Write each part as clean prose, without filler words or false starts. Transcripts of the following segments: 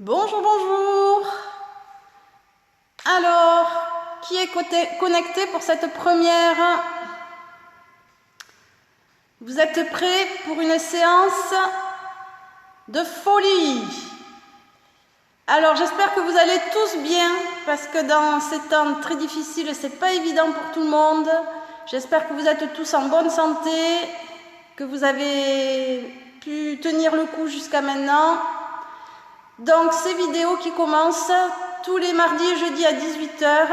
Bonjour, bonjour. Alors, qui est connecté pour cette première? Vous êtes prêts pour une séance de folie? Alors, j'espère que vous allez tous bien, parce que dans ces temps très difficiles, c'est pas évident pour tout le monde. J'espère que vous êtes tous en bonne santé, que vous avez pu tenir le coup jusqu'à maintenant. Donc, ces vidéos qui commencent tous les mardis et jeudis à 18 h.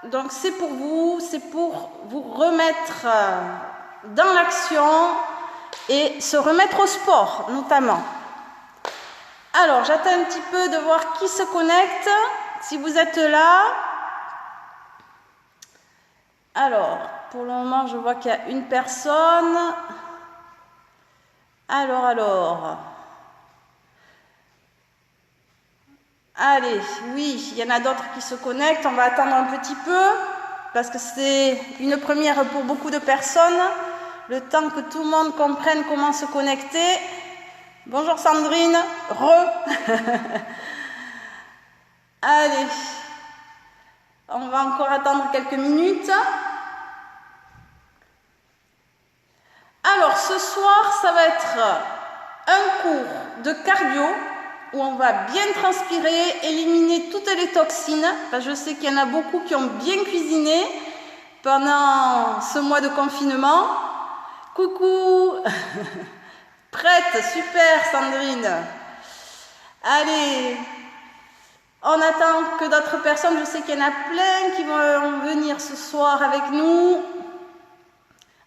Donc, c'est pour vous remettre dans l'action et se remettre au sport, notamment. Alors, j'attends un petit peu de voir qui se connecte, si vous êtes là. Alors, pour le moment, je vois qu'il y a une personne. Alors. Allez, oui, il y en a d'autres qui se connectent. On va attendre un petit peu, parce que c'est une première pour beaucoup de personnes. Le temps que tout le monde comprenne comment se connecter. Bonjour Sandrine, Allez, on va encore attendre quelques minutes. Alors, ce soir, ça va être un cours de cardio où on va bien transpirer, éliminer toutes les toxines. Parce que je sais qu'il y en a beaucoup qui ont bien cuisiné pendant ce mois de confinement. Coucou. Prête, super Sandrine. Allez, on attend que d'autres personnes, je sais qu'il y en a plein qui vont venir ce soir avec nous.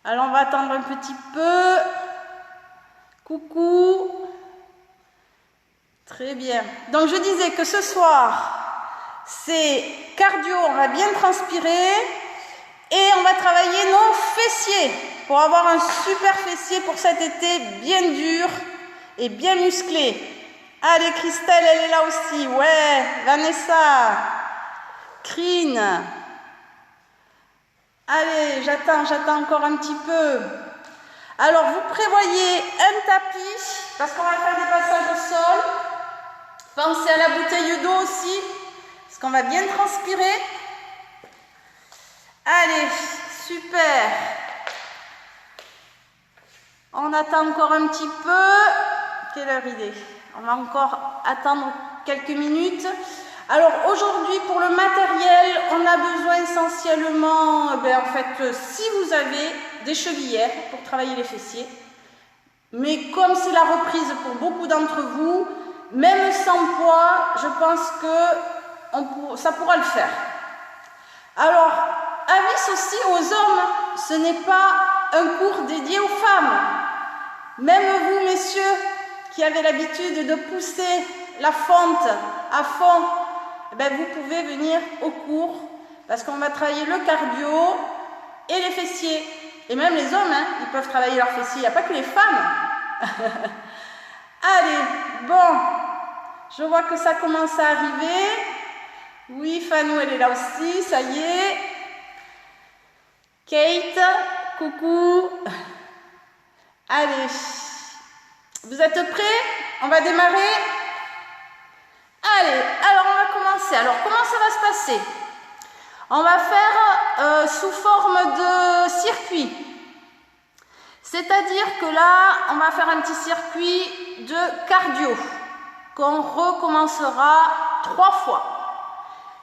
Alors on va attendre un petit peu. Coucou. Très bien. Donc je disais que ce soir, c'est cardio, on va bien transpirer et on va travailler nos fessiers pour avoir un super fessier pour cet été bien dur et bien musclé. Allez, Christelle, elle est là aussi. Ouais, Vanessa, Crine. Allez, j'attends encore un petit peu. Alors, vous prévoyez un tapis parce qu'on va faire des passages au sol. Pensez à la bouteille d'eau aussi, parce qu'on va bien transpirer. Allez, super. On attend encore un petit peu. Quelle heure il est? On va encore attendre quelques minutes. Alors aujourd'hui, pour le matériel, on a besoin essentiellement, si vous avez des chevillères pour travailler les fessiers. Mais comme c'est la reprise pour beaucoup d'entre vous, même sans poids, je pense que ça pourra le faire. Alors, avis aussi aux hommes, ce n'est pas un cours dédié aux femmes. Même vous, messieurs, qui avez l'habitude de pousser la fente à fond, vous pouvez venir au cours parce qu'on va travailler le cardio et les fessiers. Et même les hommes, ils peuvent travailler leurs fessiers, il n'y a pas que les femmes. Allez, bon, je vois que ça commence à arriver. Oui, Fanou, elle est là aussi, ça y est. Kate, coucou. Allez, vous êtes prêts? On va démarrer. Allez, alors on va commencer. Alors, comment ça va se passer? On va faire sous forme de circuit. C'est-à-dire que là, on va faire un petit circuit de cardio qu'on recommencera 3 fois.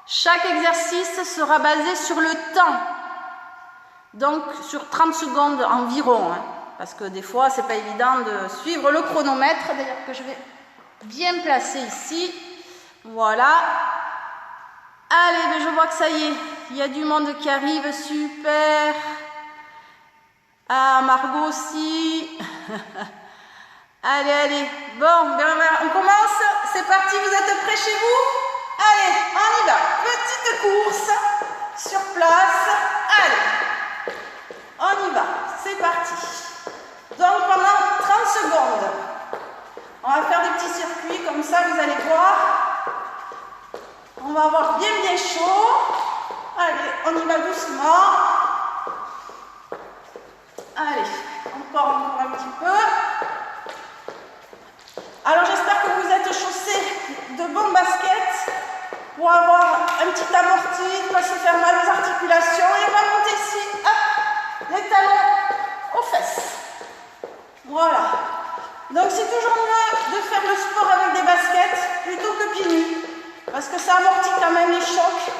Chaque exercice sera basé sur le temps, donc sur 30 secondes environ, parce que des fois, c'est pas évident de suivre le chronomètre, d'ailleurs que je vais bien placer ici. Voilà. Allez, je vois que ça y est, il y a du monde qui arrive, super. Ah, Margot aussi. Allez. Bon, on commence. C'est parti, vous êtes prêts chez vous? Allez, on y va. Petite course sur place. Allez, on y va. C'est parti. Donc, pendant 30 secondes, on va faire des petits circuits comme ça, vous allez voir. On va avoir bien chaud. Allez, on y va doucement. Allez, encore un petit peu. Alors j'espère que vous êtes chaussés de ensuite, pas se faire mal aux articulations. Et on va monter ici, hop, les talons aux fesses. Voilà. Donc c'est toujours mieux de faire le sport avec des baskets plutôt que pieds nus. Parce que ça amortit quand même les chocs,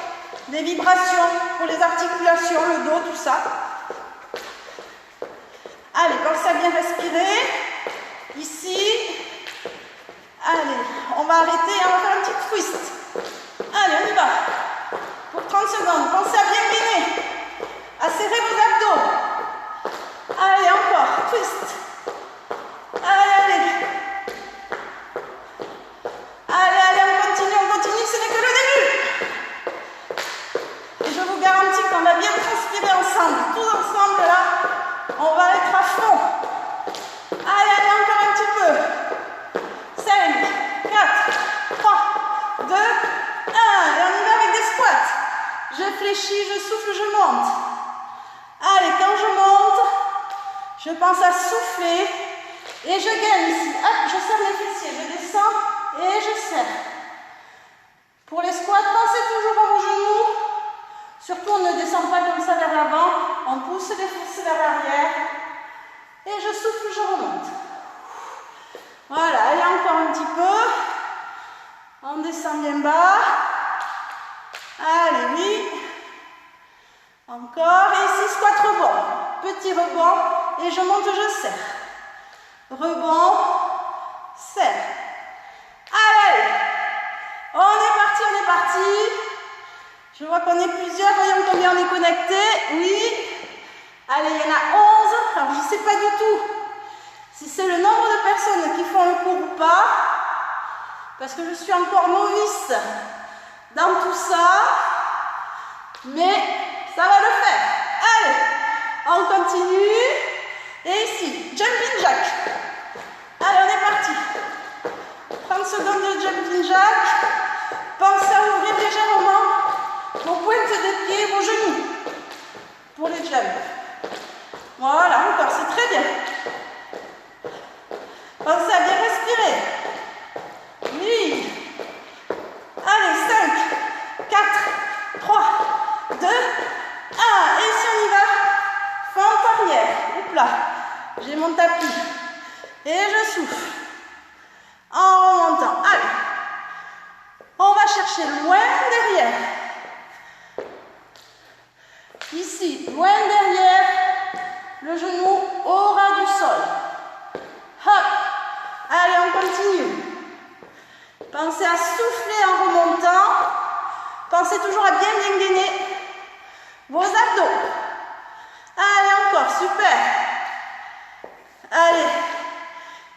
les vibrations pour les articulations, le dos, tout ça. Allez, pensez à bien respirer. Ici. Allez, on va arrêter et on va faire un petit twist. Allez, on y va. Pour 30 secondes, pensez à bien gainer. À serrer vos abdos. Allez, encore, twist. Allez, allez. Allez, allez, on continue, ce n'est que le début. Et je vous garantis qu'on va bien transpirer ensemble. Tous ensemble, là, on va être à fond. Allez, allez, encore un petit peu. 5, 4, 3, 2, 1. Et on y va avec des squats. Je fléchis, je souffle, je monte. Allez, quand je monte, je pense à souffler. Et je gagne ici. Hop, je serre les fessiers. Je descends et je serre. Pour les squats, pensez toujours à vos genoux. Surtout, on ne descend pas comme ça vers l'avant. On pousse les fesses vers l'arrière. Et je souffle, je remonte. Voilà, allez encore un petit peu. On descend bien bas. Allez, oui. Encore. Et ici, squat rebond. Petit rebond. Et je monte, je serre. Rebond. Serre. Allez. On est parti. Je vois qu'on est plusieurs. Voyons combien on est connectés. Oui. Allez, il y en a 11. Alors, je ne sais pas du tout si c'est le nombre de personnes qui font le cours ou pas, parce que je suis encore novice dans tout ça, mais ça va le faire. Allez, on continue. Et ici, jumping jack. Allez, on est parti. 30 secondes de jumping jack. Pensez à ouvrir légèrement vos pointes de pied, vos genoux pour les jumps. Voilà, encore, c'est très bien. Pensez à bien respirer. Oui. Allez, 5, 4, 3, 2, 1. Et si on y va, fente arrière. Hop là. J'ai mon tapis. Et je souffle. En remontant. Allez. On va chercher loin derrière. Ici, loin derrière. Le genou au ras du sol. Hop. Allez, on continue. Pensez à souffler en remontant. Pensez toujours à bien gainer vos abdos. Allez, encore, super. Allez.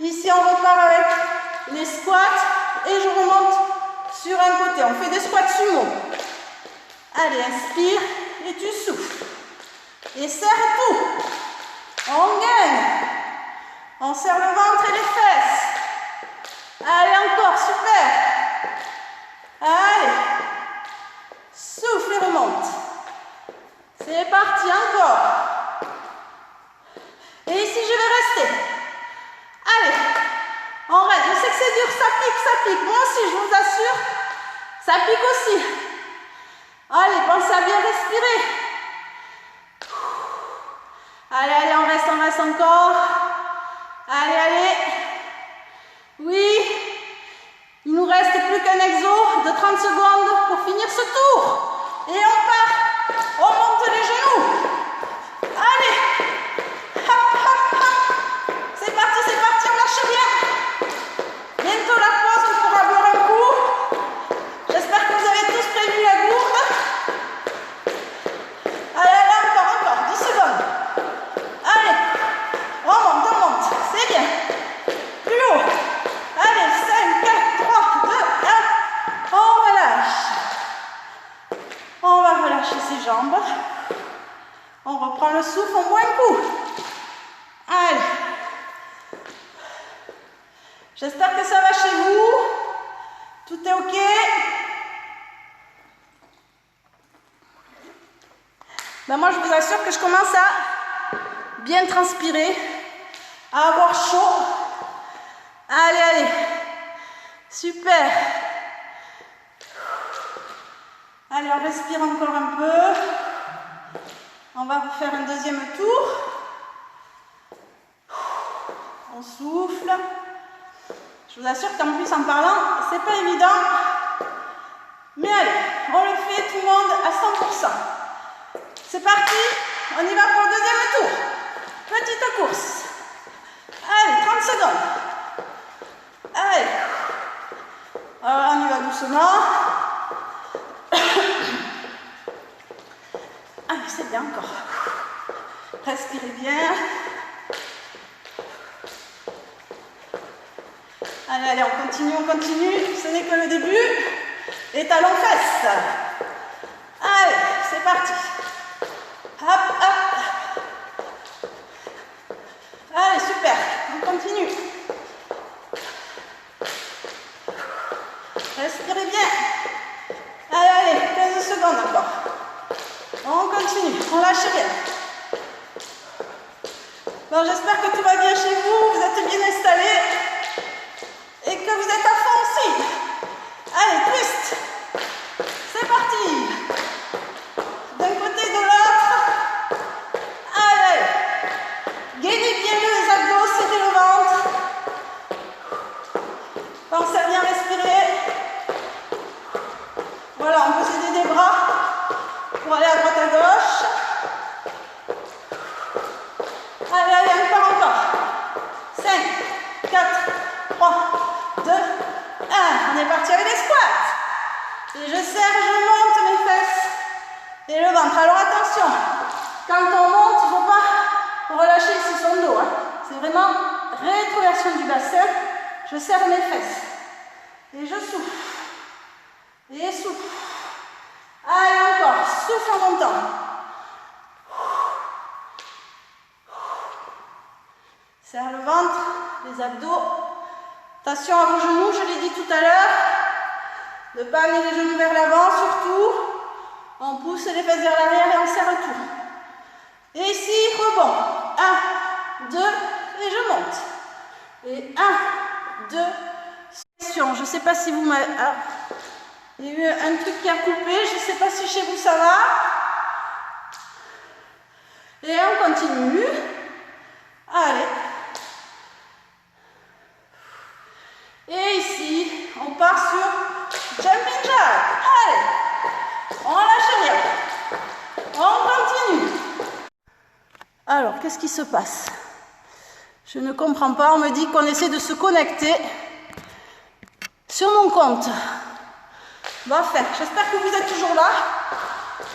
Ici, on repart avec les squats et je remonte sur un côté. On fait des squats sumo. Allez, inspire et tu souffles. Et serre tout. On gagne. On serre le ventre et les fesses. Allez, encore, super. Allez. Souffle et remonte. C'est parti, encore. Et ici, je vais rester. Allez. On reste. Je sais que c'est dur, ça pique. Moi aussi, je vous assure, ça pique aussi. Allez, pensez à bien respirer. Allez, on reste encore. Allez. Oui. Il nous reste plus qu'un exo de 30 secondes pour finir ce tour. Et on part. On monte les genoux. Allez. Hop. C'est parti, on lâche rien. Bientôt la pause, on pourra boire un coup. J'espère que vous avez tous prévu la gourde. Allez, encore, 10 secondes. Allez, on monte, c'est bien. Plus haut. Allez, 5, 4, 3, 2, 1. On relâche. On va relâcher ses jambes. On reprend le souffle, on boit un coup. Allez. J'espère que ça va chez vous. Tout est OK. Ben moi, je vous assure que je commence à bien transpirer, à avoir chaud. Allez. Super. Allez, on respire encore un peu. On va faire un deuxième tour. On souffle. Je vous assure qu'en plus en parlant, c'est pas évident. Mais allez, on le fait tout le monde à 100%. C'est parti, on y va pour le deuxième tour. Petite course. Allez, 30 secondes. Allez. Alors, on y va doucement. Allez, c'est bien encore. Respirez bien. Allez, allez, on continue. Ce n'est que le début. Les talons fesses. Allez, c'est parti. Hop, hop. Allez, super. On continue. Respirez bien. Allez, allez, 15 secondes encore. On continue, on lâche rien. Bon, j'espère que tout va bien chez vous, vous êtes bien installés et que vous êtes à fond aussi. Allez, twist. C'est parti. D'un côté, de l'autre. Allez. Gainez bien les abdos, serrez le ventre. Pensez à bien respirer. Voilà, on peut s'aider des bras pour aller à droite à gauche. Allez, allez, encore. 5, 4, 3, 2, 1. On est parti avec les squats. Et je serre, je monte mes fesses et le ventre. Alors attention, quand on monte, il ne faut pas relâcher ici son dos. Hein. C'est vraiment rétroversion du bassin. Je serre mes fesses. Et je souffle. Et souffle. Allez, encore. Souffle en montant. Serre le ventre, les abdos. Attention à vos genoux, je l'ai dit tout à l'heure. Ne pas amener les genoux vers l'avant, surtout. On pousse les fesses vers l'arrière et on serre le tout. Et ici, rebond. 1, 2, et je monte. Et 1, 2, je ne sais pas si vous m'avez... Ah, il y a eu un truc qui a coupé, je ne sais pas si chez vous ça va. Et on continue. Allez. Et ici, on part sur jumping jack. Allez. On lâche rien. On continue. Alors, qu'est-ce qui se passe? Je ne comprends pas. On me dit qu'on essaie de se connecter sur mon compte. On va faire. J'espère que vous êtes toujours là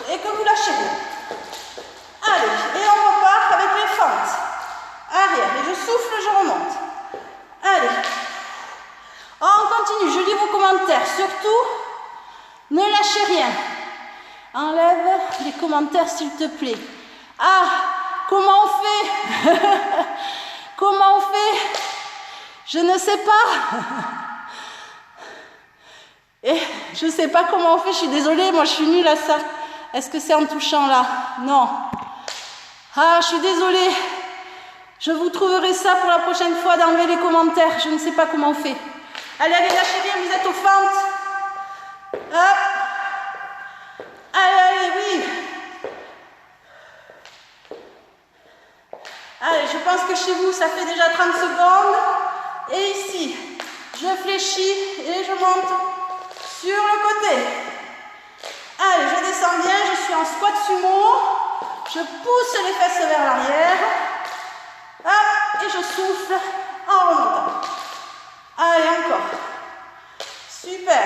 et que vous lâchez rien. Allez, et on repart avec les fentes. Arrière, et je souffle, je remonte. Allez. On continue, je lis vos commentaires. Surtout, ne lâchez rien. Enlève les commentaires, s'il te plaît. Ah, comment on fait? Comment on fait? Je ne sais pas. Et je ne sais pas comment on fait, je suis désolée, moi je suis nulle à ça. Est-ce que c'est en touchant là? Non. Ah, je suis désolée. Je vous trouverai ça pour la prochaine fois d'enlever les commentaires. Je ne sais pas comment on fait. Allez, allez, lâchez bien, vous êtes aux fentes. Hop. Allez, allez, oui. Allez, je pense que chez vous, ça fait déjà 30 secondes. Et ici, je fléchis et je monte sur le côté. Allez, je descends bien, je suis en squat sumo. Je pousse les fesses vers l'arrière. Hop, et je souffle en remontant. Allez, encore. Super.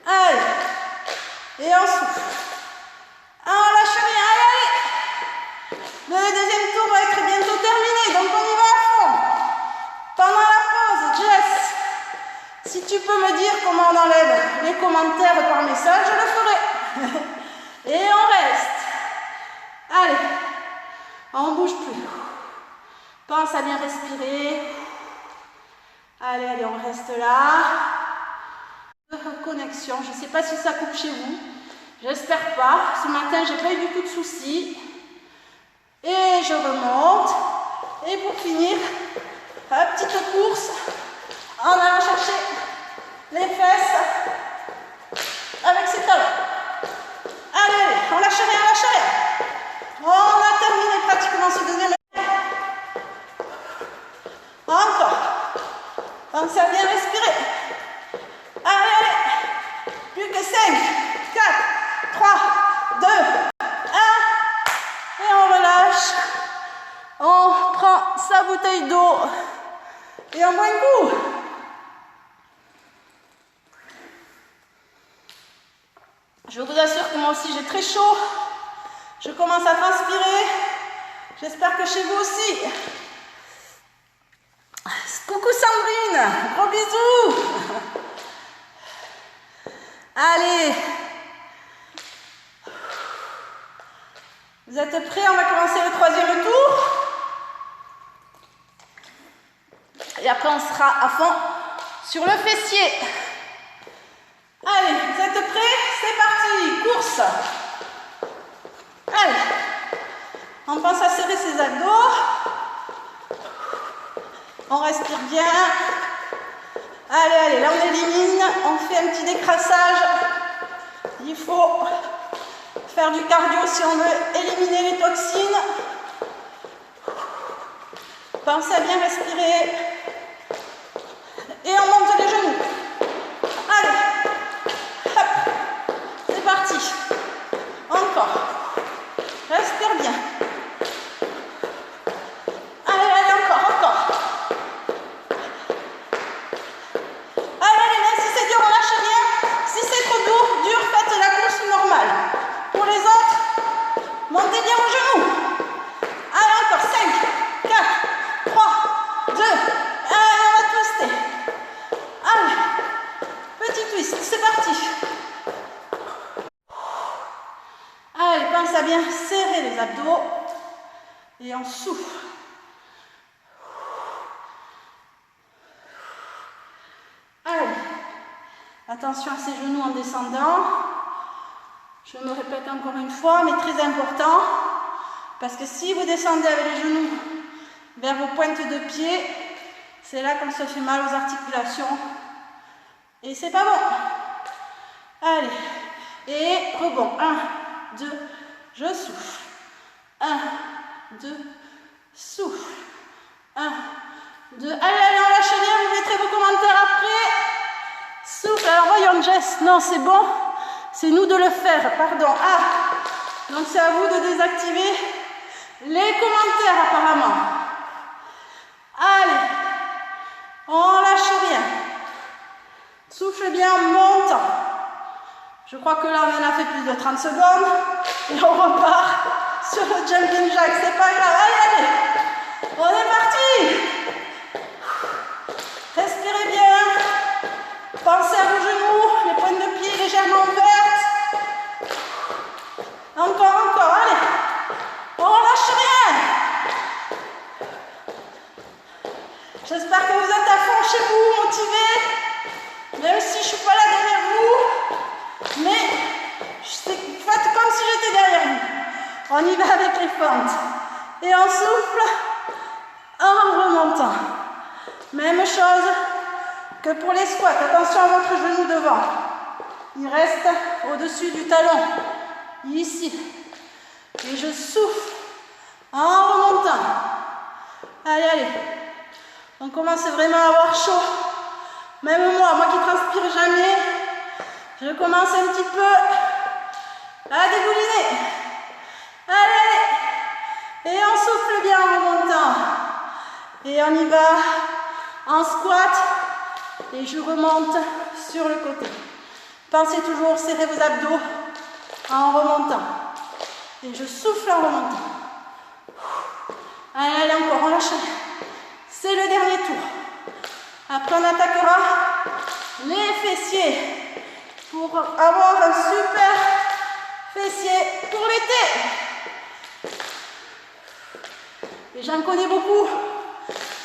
Allez. Et on souffle. On lâche rien. Allez, allez. Le deuxième tour va être bientôt terminé, donc on y va à fond. Pendant la pause, Jess, si tu peux me dire comment on enlève les commentaires par message, je le ferai. Et on reste. Allez, on ne bouge plus. Pense à bien respirer. Allez, allez, on reste là. Reconnexion, je ne sais pas si ça coupe chez vous. J'espère pas. Ce matin, j'ai pas eu du tout de soucis. Et je remonte. Et pour finir, la petite course en allant chercher les fesses avec ses talons. respirez. Allez, allez. Plus que 5, 4, 3, 2, 1. Et on relâche. On prend sa bouteille d'eau et on boit un coup. Je vous assure que moi aussi j'ai très chaud. Je commence à transpirer. J'espère que chez vous aussi. Coucou Sandrine, gros bisous. Allez. Vous êtes prêts? On va commencer le 3e tour. Et après on sera à fond sur le fessier. Allez, vous êtes prêts? C'est parti, course. Allez, on pense à serrer ses abdos. On respire bien. Allez, allez, là on élimine. On fait un petit décrassage. Il faut faire du cardio si on veut éliminer les toxines. Pensez à bien respirer. Et on monte les genoux. Allez. Hop. C'est parti. Encore. Respire bien. Allez, allez, encore. Allez, allez, même si c'est dur, on lâche rien. Si c'est trop dur, faites la course normale. Pour les autres, montez bien vos genoux. Allez, encore 5, 4, 3, 2, 1. Allez, on va twister. Allez, petit twist, c'est parti. Allez, pense à bien serrer les abdos et on souffle. Allez, attention à ses genoux en descendant. Je me répète encore une fois, mais très important, parce que si vous descendez avec les genoux vers vos pointes de pied, c'est là qu'on se fait mal aux articulations et c'est pas bon. Allez, et rebond. 1, 2, je souffle. 1, 2, souffle. 1, 2, allez, allez, on lâche rien, vous mettrez vos commentaires après. Souffle, alors voyons Jess, non c'est bon, c'est nous de le faire, pardon. Ah, donc c'est à vous de désactiver les commentaires apparemment. Allez, on lâche rien. Souffle bien en montant. Je crois que là on en a fait plus de 30 secondes. Et on repart sur le jumping jack. C'est pas grave. Allez, allez. On est parti. Respirez bien. Pensez à vos genoux. Les pointes de pied légèrement ouvertes. Encore. Allez. On lâche rien. J'espère que vous êtes à fond chez vous, motivés. Même si je ne suis pas là derrière vous. Mais faites comme si j'étais derrière vous. On y va avec les fentes. Et on souffle en remontant. Même chose que pour les squats. Attention à votre genou devant. Il reste au-dessus du talon. Ici. Et je souffle en remontant. Allez, allez. On commence vraiment à avoir chaud. Même moi qui transpire jamais, je commence un petit peu à dégouliner. Allez, allez. Et on souffle bien en remontant. Et on y va en squat. Et je remonte sur le côté. Pensez toujours serrer vos abdos en remontant. Et je souffle en remontant. Allez, allez, encore, on lâche. C'est le dernier tour. Après, on attaquera les fessiers pour avoir un super fessier pour l'été. Et j'en connais beaucoup,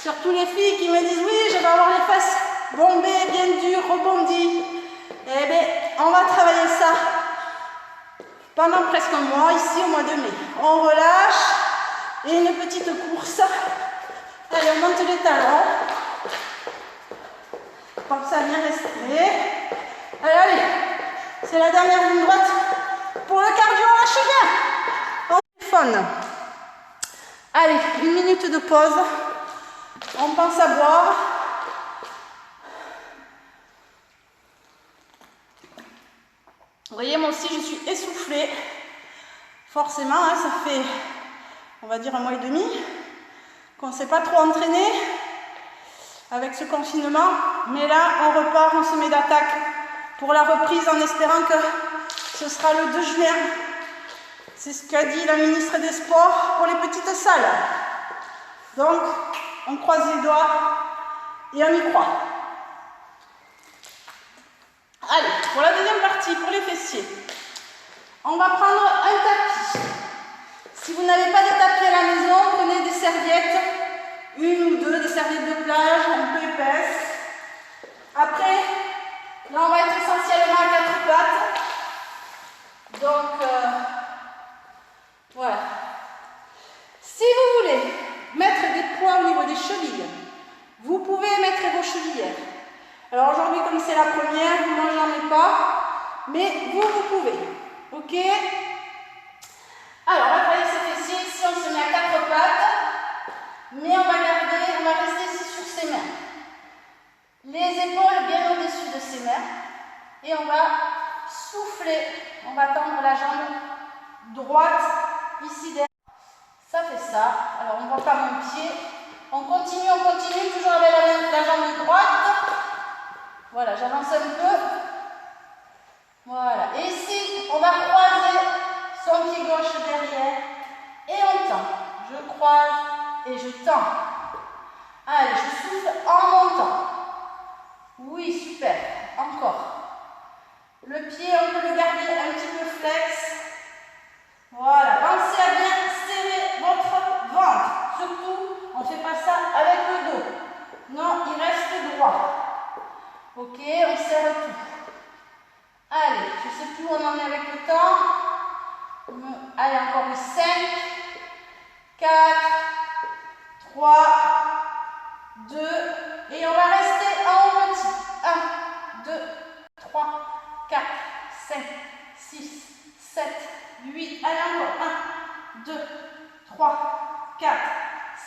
surtout les filles qui me disent oui, je vais avoir les fesses bombées, bien dures, rebondies. Eh bien, on va travailler ça pendant presque un mois, ici au mois de mai. On relâche et une petite course. Allez, on monte les talons. Comme ça, bien respirer. Allez, allez. C'est la dernière ligne droite. Pour le cardio, on lâche bien. On téléphone. Allez, 1 minute de pause. On pense à boire. voyez, moi aussi, je suis essoufflée. Forcément, hein, ça fait, on va dire, 1 mois et demi qu'on ne s'est pas trop entraîné avec ce confinement. Mais là, on repart, on se met d'attaque pour la reprise en espérant que ce sera le 2 juin. C'est ce qu'a dit la ministre des Sports pour les petites salles. Donc, on croise les doigts et on y croit. Allez, pour la deuxième partie, pour les fessiers, on va prendre un tapis. Si vous n'avez pas de tapis à la maison, prenez des serviettes, 1 ou 2, des serviettes de plage un peu épaisses. Après, là on va être essentiellement à 4 pattes. Donc, voilà. Si vous voulez mettre des poids au niveau des chevilles, vous pouvez mettre vos chevillères. Alors aujourd'hui, comme c'est la première, moi j'en ai pas, mais vous pouvez. Ok? Alors, on va travailler ses fessiers. Ici, on se met à 4 pattes, mais on va rester ici sur ses mains. Les épaules bien au-dessus de ses mains. Et on va souffler. On va tendre la jambe droite ici derrière. Ça fait ça. Alors, on ne voit pas mon pied. On continue, toujours avec la jambe droite. Voilà, j'avance un peu. Voilà. Et ici, on va croiser son pied gauche derrière. Et on tend. Je croise et je tends. Allez, je souffle en montant. Oui, super. Encore. Le pied, on peut le garder un petit peu flex. Voilà. Pensez à bien serrer votre ventre. Surtout, on ne fait pas ça avec le dos. Non, il reste droit. Ok, on serre tout. Allez, je ne sais plus où on en est avec le temps. Allez, encore 5, 4, 3, 2, et on va rester en petit. 1, 2, 3, 4, 5, 6, 7, 8. Allez, encore. 1, 2, 3, 4,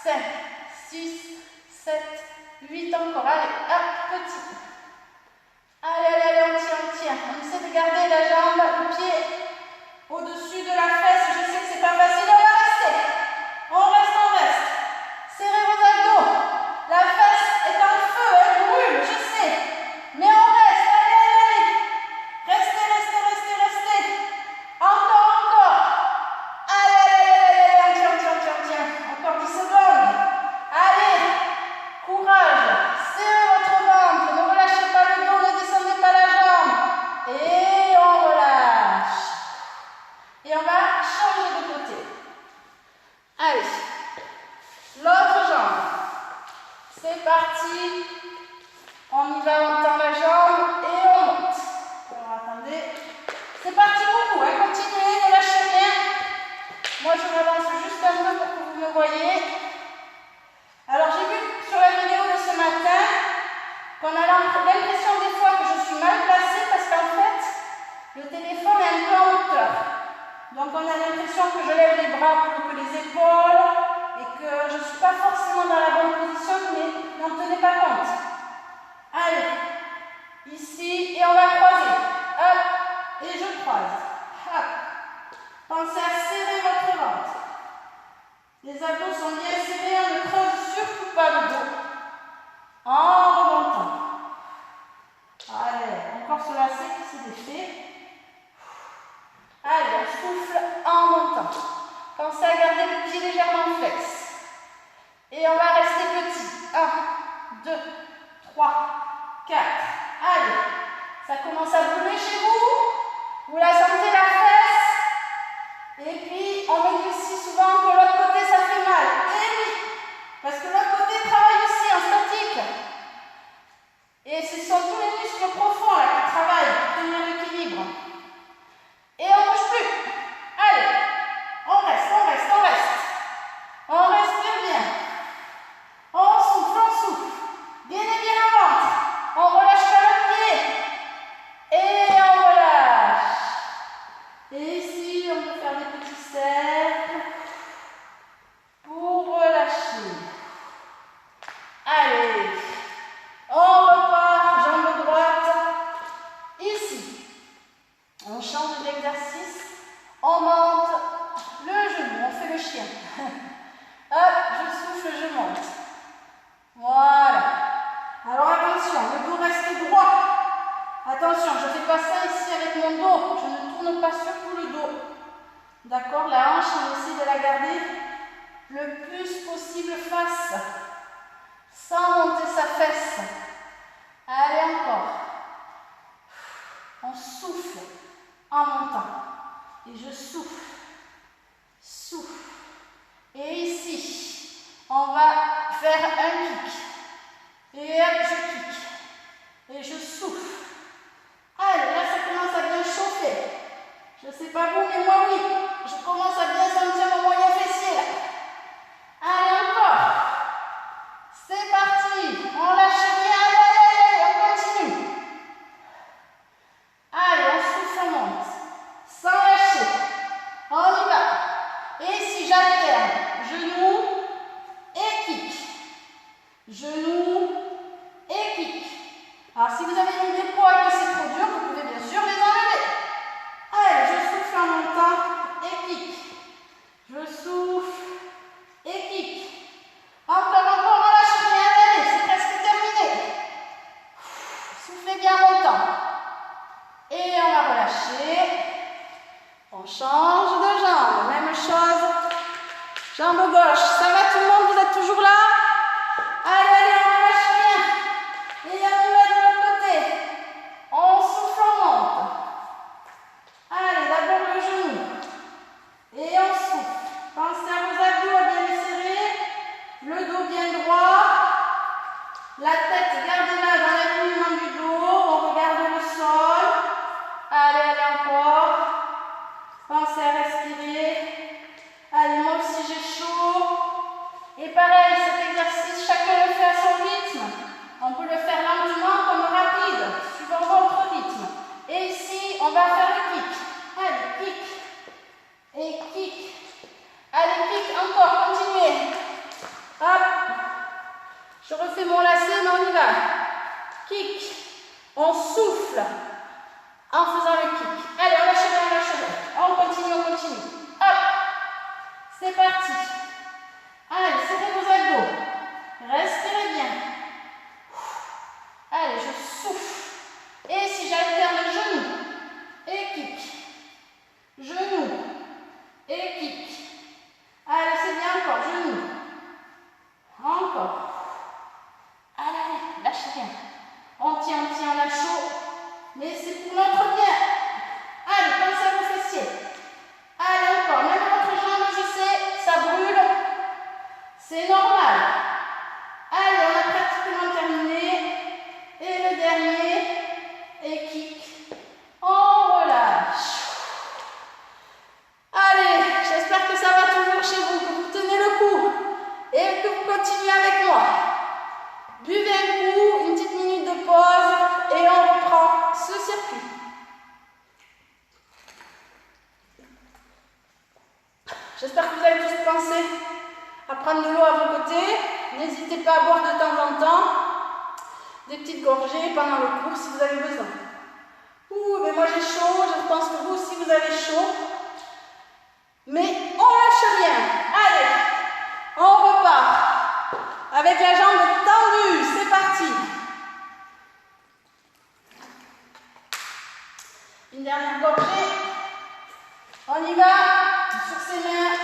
5, 6, 7, 8. Encore. Allez, hop, petit. Allez, on tient. On essaie de garder la jambe, le pied au-dessus de la fesse. Je sais que c'est pas facile. On reste. Serrez vos abdos. La fesse est en feu, elle brûle, je sais. Mais on reste. Allez. Restez. Encore. Allez, on tient. Encore 10 secondes. Allez, courage. Serrez votre ventre. Ne relâchez pas le dos, ne descendez pas la jambe. Et on relâche. Et on va changer de côté. Allez. L'autre jambe. C'est parti. On y va, on tend la jambe et on monte. Alors attendez. C'est parti pour vous. Continuez, ne lâchez rien. Moi je m'avance juste un peu pour que vous me voyez. Alors j'ai vu sur la vidéo de ce matin qu'on a l'impression des fois que je suis mal placée parce qu'en fait le téléphone est un peu en hauteur. Donc on a l'impression que je lève les bras plus que les épaules et que je ne suis pas forcément dans la bonne position, mais n'en tenez pas compte. Allez, ici, et on va croiser. Hop, et je croise. Hop. Pensez à serrer votre ventre. Les abdos sont bien serrés, on ne creuse surtout pas le dos. En remontant. Allez, encore sur la sec qui se défait. Allez, on souffle en montant. Pensez à garder le pied légèrement flex. Et on va rester petit. 1, 2, 3, 4. Allez, ça commence à brûler chez vous. Vous la sentez la fesse. Et puis, on me dit aussi souvent que l'autre côté, ça fait mal. Et oui, parce que l'autre côté travaille aussi en statique. Et ce sont tous les muscles profonds là, qui travaillent pour tenir l'équilibre. Et on ne bouge plus. Allez, on reste. On respire bien. On souffle. Bien et bien le ventre. On relâche pas le pied. Et on relâche. Et ici, on peut faire des petits cercles pour relâcher. pas sur tout le dos. D'accord? La hanche, on essaie de la garder le plus possible face, sans monter sa fesse. Allez, encore. On souffle en montant. Et je souffle. Souffle. Et ici, on va faire un kick. Et hop, je kick. Et je souffle. Allez, là, ça commence à bien chauffer. Je ne sais pas vous, mais moi, oui. Je commence à bien sentir mon moyen fessier, là. Allez, encore. C'est parti. On lâche bien. Allez, on continue. Allez, on souffle, on monte. Sans lâcher. On y va. Et si j'alterne, genou et kick. Genou et kick. Alors, si vous avez une épaule et que c'est trop dur, vous pouvez bien sûr les enlever. Allez, je souffle en montant et kick. Je souffle et kick. Encore, on lâche rien. Allez, c'est presque terminé. Soufflez bien en montant. Et on va relâcher. On change de jambe. Même chose. Jambe gauche. Ça va tout le monde? Vous êtes toujours là? Allez, on relâche rien. Et on y va de l'autre côté. On souffle, on monte. Allez, d'abord le genou. Et on souffle. Pensez à vos abdos bien les serrer. Le dos bien droit. La tête, gardez-la dans l'alignement du dos. On regarde le sol. Allez, encore. Pensez à respirer. Allez, moi aussi j'ai chaud. Et pareil, cet exercice, chacun le fait à son rythme. On peut le faire lentement comme rapide, suivant votre rythme. Et ici, on va faire le kick. Allez, kick. Et kick. Allez, kick, encore, continuez. Hop. Je refais mon lacet, mais on y va. Kick. On souffle en faisant le kick. Allez, on lâche bien, on lâche bien. On continue, on continue. Hop. C'est parti. Allez, serrez vos abdos. Respirez bien. Allez, je souffle. Et si j'alterne genou et kick. Genou et kick. Allez, c'est bien encore. Genou. Encore. Allez, allez, lâchez rien. On tient, on a chaud. Mais c'est pour notre bien. Allez, pensez à vos fessiers. Allez, encore. Même votre jambe, je sais, ça brûle. C'est normal. Allez, on a pratiquement terminé. Et le dernier. Et kick. On relâche. Allez, j'espère que ça va toujours chez vous, que vous tenez le coup. Et que vous continuez avec moi. Buvez un coup, une petite minute de pause. Et on reprend ce circuit. J'espère que vous avez tous pensé à prendre de l'eau à vos côtés. N'hésitez pas à boire de temps en temps des petites gorgées pendant le cours si vous avez besoin. Ouh, mais moi j'ai chaud, je pense que vous aussi vous avez chaud. Mais on lâche rien. Allez, on repart avec la jambe tendue. C'est parti. Une dernière gorgée. On y va. Sur ses mains,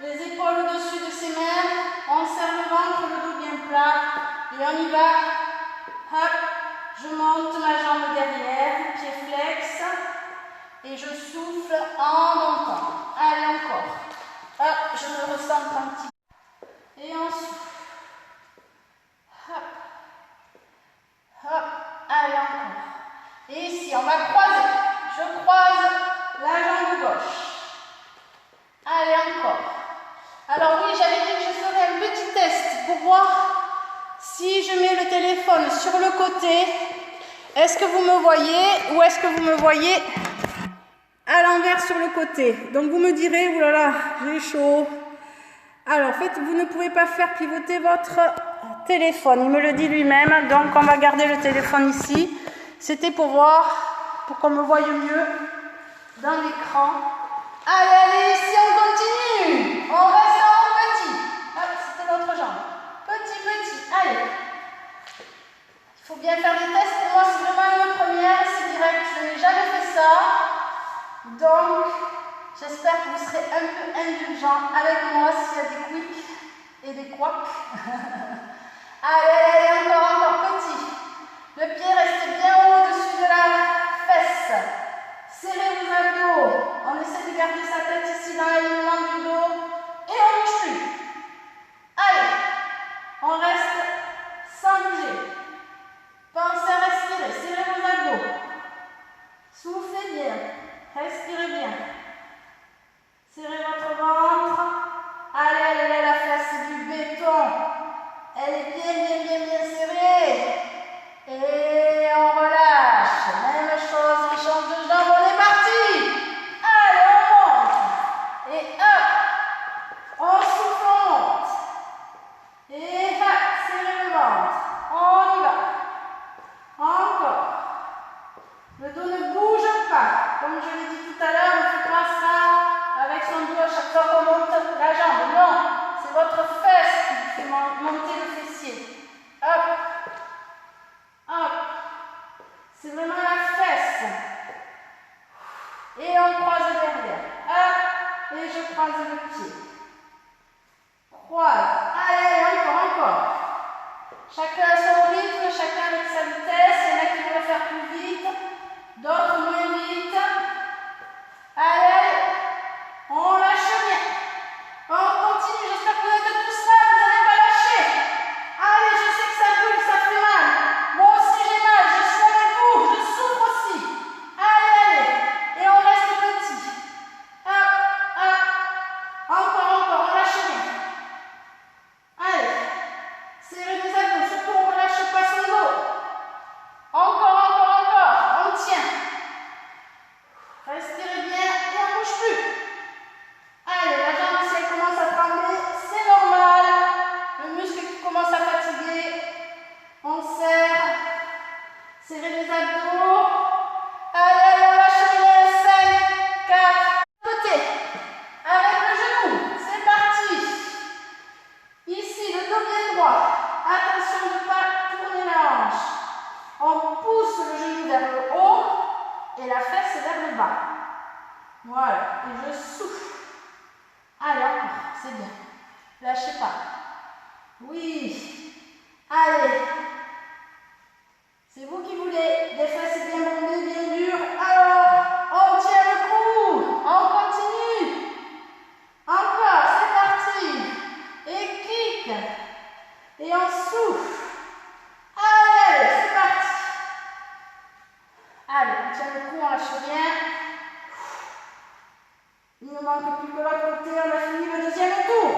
les épaules au-dessus de ses mains. On serre le ventre, le dos bien plat. Et on y va. Hop. Je monte ma jambe derrière, pied flex. Et je souffle en montant. Allez, encore. Hop, je me recentre un petit peu. Et on souffle. Hop. Hop. Allez, encore. Et ici, on va croiser. Je croise la jambe gauche. Allez, encore. Alors oui, j'avais dit que je ferais un petit test pour voir si je mets le téléphone sur le côté. Est-ce que vous me voyez ou est-ce que vous me voyez à l'envers sur le côté? Donc vous me direz, oulala, j'ai chaud. Alors en fait, vous ne pouvez pas faire pivoter votre téléphone. Il me le dit lui-même. Donc on va garder le téléphone ici. C'était pour voir, pour qu'on me voie mieux dans l'écran. Allez, allez, ici on continue. On reste en petit. Hop, c'était l'autre jambe. Petit, petit. Allez. Il faut bien faire des tests. Pour moi, c'est vraiment une première. C'est direct. Je n'ai jamais fait ça. Donc, J'espère que vous serez un peu indulgents avec moi s'il y a des quics et des couacs. Allez, encore petit. Le pied reste bien haut au-dessus de la fesse. Serrez vos abdos. On essaie de garder sa tête ici dans l'alignement du dos. Et on ne bouge plus. Allez, on reste sans bouger. Pensez à respirer. Serrez vos abdos. Soufflez bien. Respirez bien. Serrez votre ventre. Allez, allez, la fesse du béton. Elle est bien serrée. Et on relâche. Même chose, on change de jambe, on est parti. Allez, on monte. Et hop, on souffle, on monte. Et hop, serrez le ventre. On y va. Encore. Le dos ne bouge pas. Comme je l'ai dit tout à l'heure, on ne fait pas ça avec son dos à chaque fois qu'on monte la jambe. Non, c'est votre fesse qui fait monter le fessier. Hop. Hop. C'est vraiment la fesse. Et on croise derrière. Hop. Et je croise le pied. Croise. Allez, encore. Chacun à son rythme, chacun avec sa vitesse. Il y en a qui vont le faire plus vite, d'autres moins vite. Allez, on lâche bien. On continue, j'espère que vous êtes tous là, vous n'allez pas lâcher. Allez, je sais que ça brûle, ça fait mal. Moi aussi j'ai mal, je suis avec vous, je souffre aussi. Allez, et on reste petit. Hop, hop. Encore, on lâche bien. Allez, serrez les abdos, surtout on ne relâche pas son dos. Encore, on tient. Respirez bien et on ne bouge plus. Allez, la jambe si elle commence à trembler, c'est normal. Le muscle qui commence à fatiguer, on serre. Serrez les abdos. Allez, on lâche bien. 5, 4. Côté. Avec le genou, c'est parti. Ici, le dos bien droit. Attention de ne pas tourner la hanche. On pousse le genou vers le haut et la fesse vers le bas. Voilà, et je souffle. Allez, encore, c'est bien. Lâchez pas. Oui. Allez. C'est vous qui voulez. Des fesses bien bombées, bien dures. Alors, on tient le coup. On continue. Encore, c'est parti. Et kick. Et on souffle. Allez, c'est parti. Allez, on tient le coup, on lâche bien. Il ne manque plus que l'autre côté, on a fini le deuxième tour.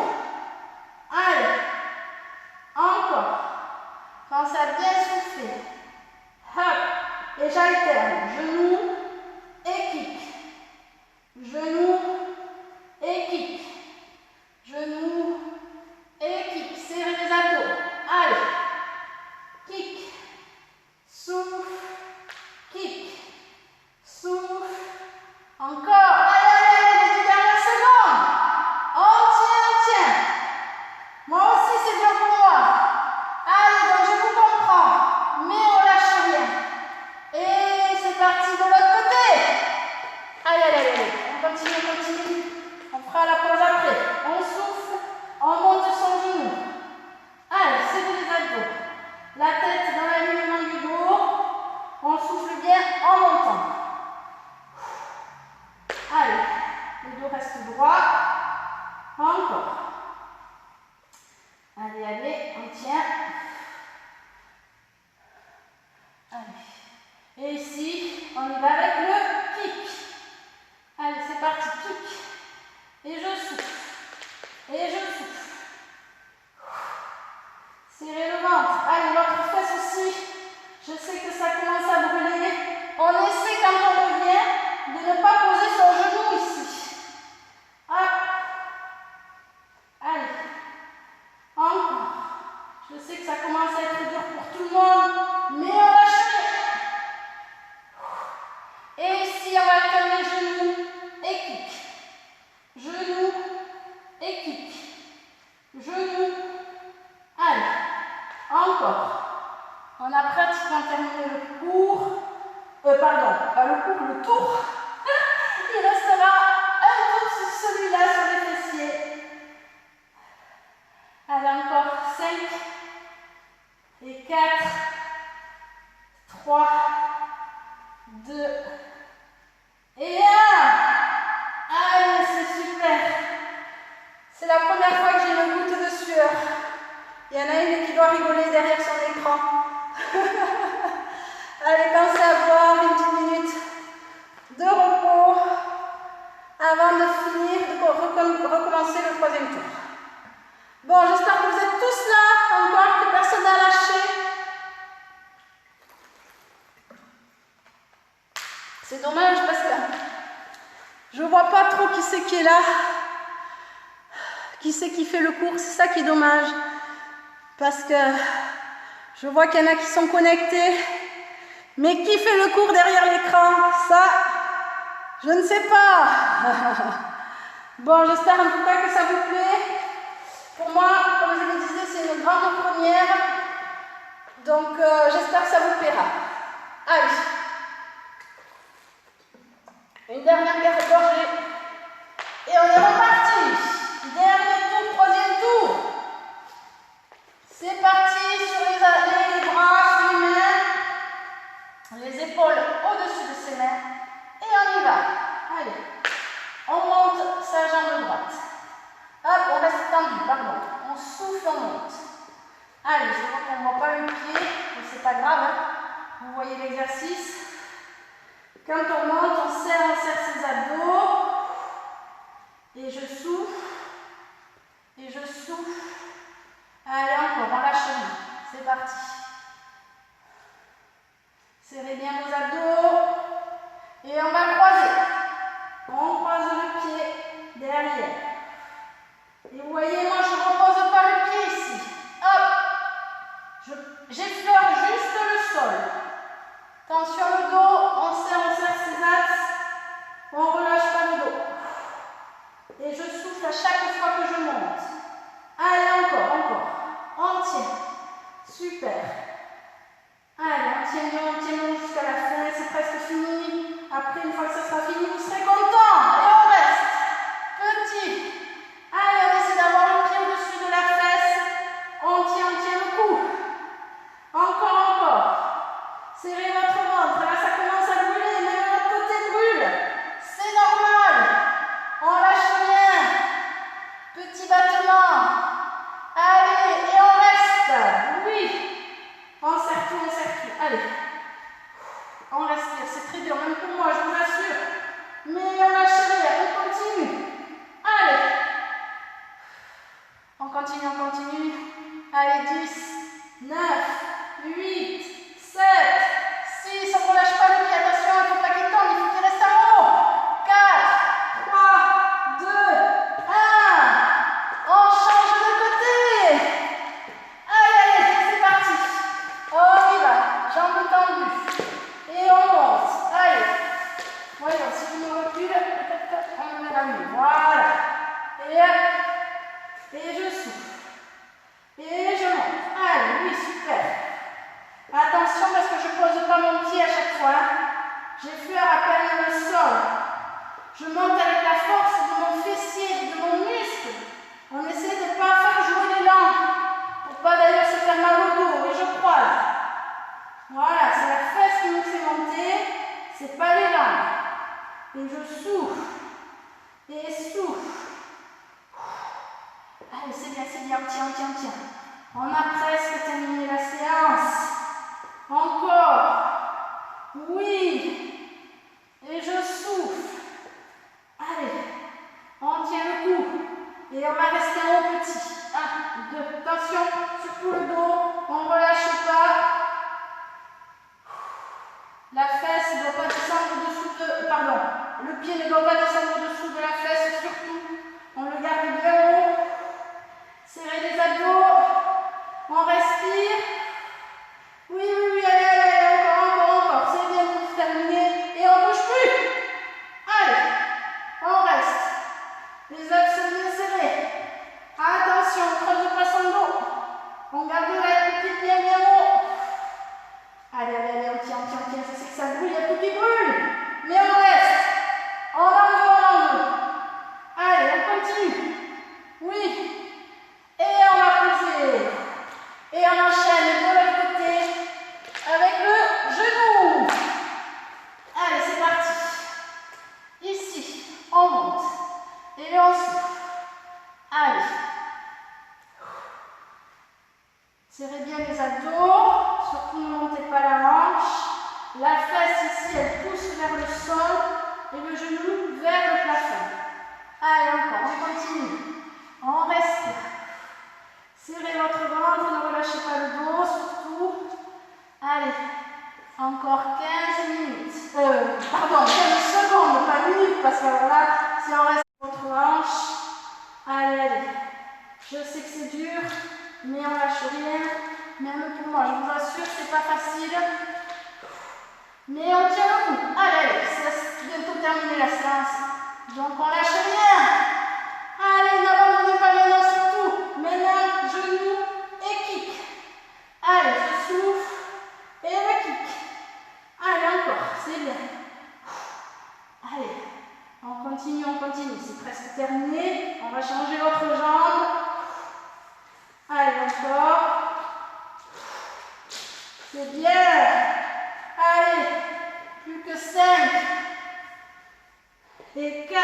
Allez, encore. Pensez à bien souffler. Hop, et j'alterne. Genou et kick. Genou et kick. Genou et kick. Serrez les abdos. Allez, kick. Souffle. Kick. Souffle. Encore. Allez, les dernières secondes. On tient. Moi aussi, c'est dur pour moi. Allez, donc je vous comprends. Mais on lâche rien. Et c'est parti de l'autre côté. Allez. On continue. On fera la pause après. On souffle. On monte son genou. Allez, serrez les abdos. La tête dans l'alignement du dos. On souffle bien en montant. Allez, le dos reste droit. Encore. Allez, on tient. Allez. Et ici, on y va avec le kick. Allez, c'est parti, kick. Et je souffle. Serrez le ventre. Allez, l'autre fesse aussi. Je sais que ça commence à brûler. On essaie quand on revient de ne pas poser son genou ici. Hop. Allez. Encore. Je sais que ça commence à être dur pour tout le monde, mais on lâche rien. Et ici, on va alterner genou et kick. Genou et kick. Genou. Allez. Encore. On a pratiquement terminé le cours. Pardon, pas le cours, le tour. Il restera un C'est dommage parce que je vois pas trop qui c'est qui est là. Qui c'est qui fait le cours, c'est ça qui est dommage. Parce que je vois qu'il y en a qui sont connectés. Mais qui fait le cours derrière l'écran? Ça, je ne sais pas. Bon, j'espère en tout cas que ça vous plaît. Pour moi, comme je le disais, c'est une grande première. Donc, j'espère que ça vous plaira. Allez. Une dernière gorgée. Et on est reparti. Dernier tour, troisième tour. C'est parti sur les bras, sur les mains, les épaules au-dessus de ses mains. Et on y va. Allez. On monte sa jambe droite. Hop, on reste tendu, pardon. On souffle, on monte. Allez, je vois qu'on ne voit pas le pied, mais c'est pas grave. Hein. Vous voyez l'exercice. Quand on monte, on serre ses abdos. Et je souffle. Et je souffle. Allez, encore, on lâche rien. C'est parti. Serrez bien vos abdos. Et on va croiser. On croise le pied derrière. Et vous voyez, moi, je ne repose pas le pied ici. Hop. J'effleure juste le sol. Tension le dos. On serre ses axes. On ne relâche pas le dos. Et je souffle à chaque fois que je monte. Allez, encore. On tient. Super. Allez, on tient jusqu'à la fin. C'est presque fini. Après, une fois que ça sera fini, vous serez content. Et on reste. Petit. Allez, on essaie d'avoir le pied au-dessus de la fesse. On tient le cou. Encore. Serrez votre ventre. Là, ça commence à brûler. Même l'autre côté brûle. C'est normal. On lâche rien. Petit battement. Allez, et on reste. Oui. On serre tout. Allez. On respire. C'est très dur, même pour moi, je vous assure. Mais on lâche rien. On continue. Allez. On continue. Allez, 10, 9, 8, 7, 6. On ne relâche pas le pied. Attention, il ne faut pas qu'il tombe. Il faut qu'il reste en haut. 4, 3, 2, 1. On change de côté. Allez, c'est parti. On y va. Jambes tendues. Et on monte. Allez. Voyons, si je me recule, on me met la nuit. Voilà. Et hop. Et je souffle. Et je monte. Allez, oui, super. Attention parce que je ne pose pas mon pied à chaque fois. J'effleure à peine le sol. Je monte avec la force de mon fessier, de mon muscle. On essaie de ne pas faire jouer l'élan. Pour ne pas d'ailleurs se faire mal au dos. Et je croise. Voilà, c'est la fesse qui nous fait monter. C'est pas l'élan. Et je souffle. Et souffle. Allez, c'est bien, on tient. On a presque terminé la séance. Encore. Oui. Et je souffle. Allez. On tient le coup. Et on va rester en haut petit. 1, 2. Attention, surtout le dos. On ne relâche pas. La fesse ne doit pas descendre au-dessous de... Pardon. Le pied ne doit pas descendre au-dessous de la fesse, surtout. On le garde bien haut. Serrez les abdos. On respire. Oui, allez, encore. C'est bien pour terminer. Et on ne bouge plus. Allez, on reste. Les abdos sont bien serrés. Attention, on creuse pas son dos. On garde le pied bien haut. Allez, on tient. Je sais que ça brûle, il y a tout qui brûle. Mais on reste. On en veut. pardon, 15 secondes, pas minutes, parce que voilà, si on reste votre hanche, allez, allez. Je sais que c'est dur, mais on lâche rien. Même pour moi, je vous assure, c'est pas facile. Mais on tient le coup. Allez, c'est bientôt terminé la séance. Donc on lâche rien. Allez, n'abandonnez pas maintenant surtout. Maintenant, genou et kick. Allez, je souffle et le kick. Allez, encore, c'est bien. Allez, on continue, c'est presque terminé. On va changer l'autre jambe. Allez, encore. C'est bien. Allez, plus que 5. Et 4.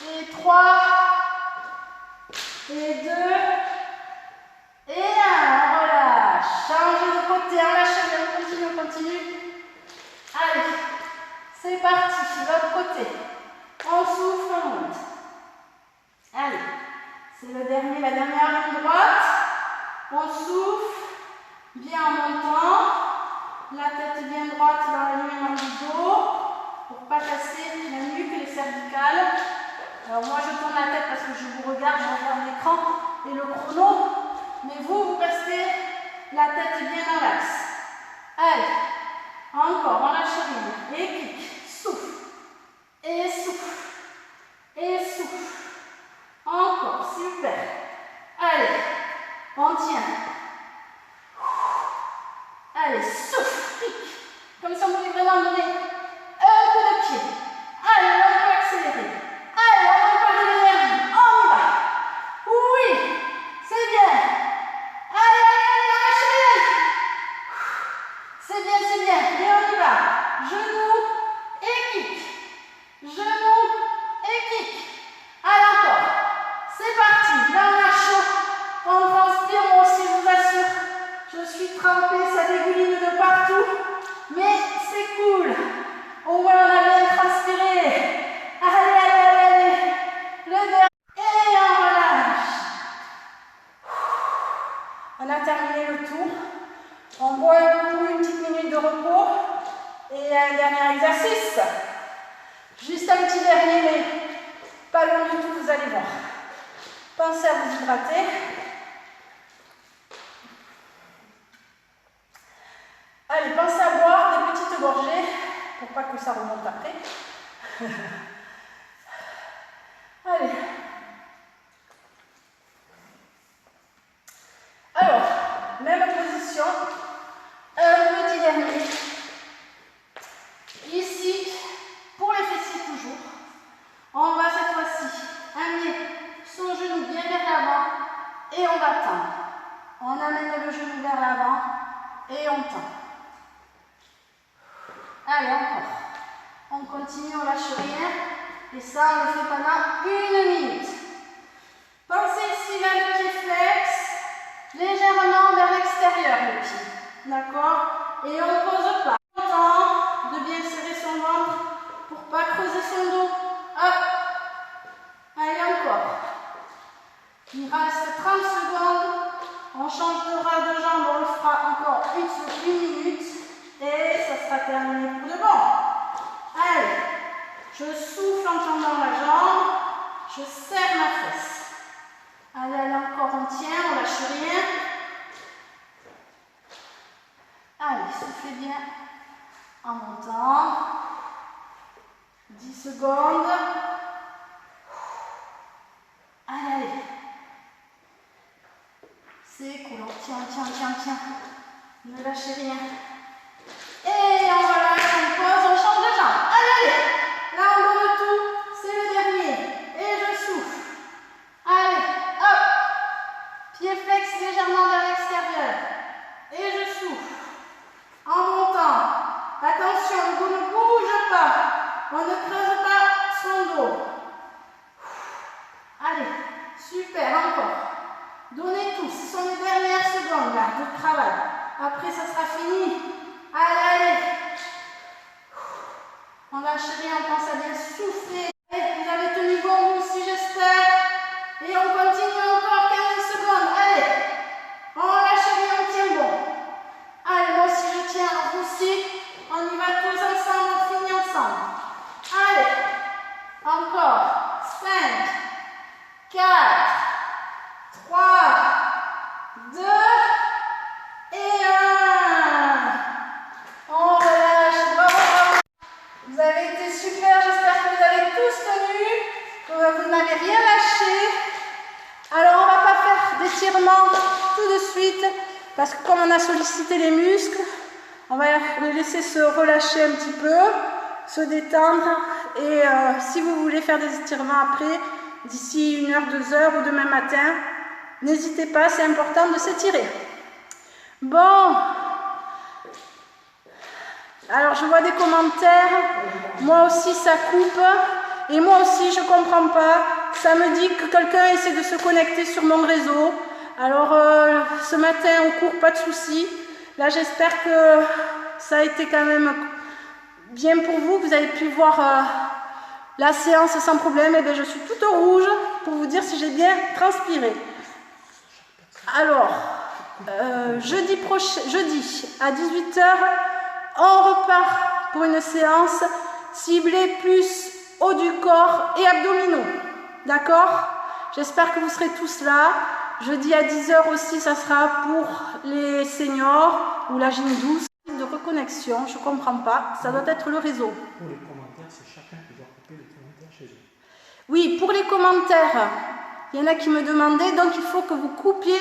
Et 3. Et 2. Et 1. Voilà. Changez de côté. On lâche rien. On continue. Allez. C'est parti. L'autre côté. On souffle, on monte. Allez. C'est le dernier, la dernière ligne droite. On souffle. Bien en montant. La tête bien droite dans l'alignement du dos. Pour ne pas casser la nuque et les cervicales. Alors moi je tourne la tête parce que je vous regarde, je regarde l'écran et le chrono. Mais vous restez la tête bien dans l'axe. Allez. Encore, on lâche rien. Et kick. Souffle. Et souffle. Et souffle. Encore, super. Allez, on tient. Allez, souffle, kick. Comme ça, vous voulez vraiment donner un coup de pied. Allez, on peut accélérer. Allez, on va pas de l'énergie. On y va. Oui, c'est bien. Allez, allez, on lâche rien. C'est bien. Et on y va. Genou et kick. Genou et kick. Allez, encore. C'est parti. Là, on a chaud. On transpire, moi aussi, je vous assure. Je suis trempée, ça dégouline de partout. Mais c'est cool. Au moins, on a bien transpiré. Allez. Le dernier. Et on relâche. On a terminé le tour. On boit un coup, une petite minute de repos. Et un dernier exercice. Juste un petit dernier, mais pas long du tout, vous allez voir. Pensez à vous hydrater. Allez, pensez à boire des petites gorgées pour pas que ça remonte après. Allez. Alors, même position. Un petit dernier. Ici, pour les fessiers toujours, on va cette fois-ci amener son genou bien vers l'avant et on va tendre. On amène le genou vers l'avant et on tend. Allez, encore. On continue, on lâche rien. Et ça, on le fait pendant 1 minute. Pensez ici vers le pied flex, légèrement vers l'extérieur le pied. D'accord? Et on ne pose pas. On tend de bien serrer son ventre pour ne pas creuser son dos. Hop. Allez, encore. Il reste 30 secondes. On change de bras, de jambes. On le fera encore 1 minute. Et ça sera terminé pour de bon. Allez, je souffle en tendant la jambe, je serre ma fesse. Allez, encore on tient, on lâche rien. Allez, soufflez bien en montant. 10 secondes. Allez. C'est cool, on tient. Ne lâchez rien. Et on relâche, on pose, on change de jambe. Allez. Là, on donne tout. C'est le dernier. Et je souffle. Allez, hop. Pied flex légèrement vers l'extérieur. Et je souffle. En montant. Attention, le dos ne bouge pas. On ne creuse pas son dos. Allez, super, encore. Donnez tout. Ce sont les dernières secondes là, de travail. Après, ça sera fini. Allez. On lâche rien, on pense à bien souffler. Vous avez tenu bon, vous aussi, j'espère. Et on continue encore 15 secondes. Allez. On lâche rien, on tient bon. Allez, moi aussi, je tiens. Vous aussi. parce que comme on a sollicité les muscles, on va les laisser se relâcher un petit peu, se détendre. Et si vous voulez faire des étirements après, d'ici 1 heure, 2 heures ou demain matin, n'hésitez pas, c'est important de s'étirer. Bon, alors je vois des commentaires, moi aussi ça coupe, et moi aussi je ne comprends pas, ça me dit que quelqu'un essaie de se connecter sur mon réseau. Alors ce matin au cours, pas de souci, là j'espère que ça a été quand même bien pour vous, vous avez pu voir la séance sans problème. Et bien je suis toute rouge pour vous dire si j'ai bien transpiré. Alors, jeudi à 18 h, on repart pour une séance ciblée plus haut du corps et abdominaux. D'accord? J'espère que vous serez tous là. Jeudi à 10 h aussi, ça sera pour les seniors ou la gym douce. De reconnexion, je ne comprends pas, ça doit être le réseau. Pour les commentaires, c'est chacun qui doit couper les commentaires chez eux. Oui, pour les commentaires, il y en a qui me demandaient, donc il faut que vous coupiez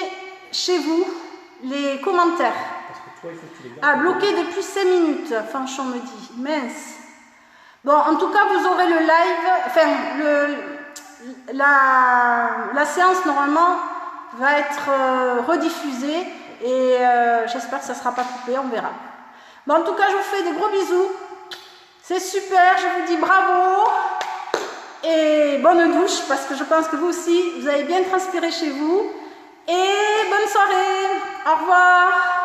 chez vous les commentaires. Parce que toi, il faut que tu les gardes. Ah, bloqué depuis 5 minutes, Fanchon me dit. Mince. Bon, en tout cas, vous aurez le live, enfin, la séance normalement va être rediffusée et j'espère que ça ne sera pas coupé, on verra. Bon, en tout cas, je vous fais des gros bisous. C'est super, je vous dis bravo et bonne douche parce que je pense que vous aussi, vous avez bien transpiré chez vous. Et bonne soirée. Au revoir.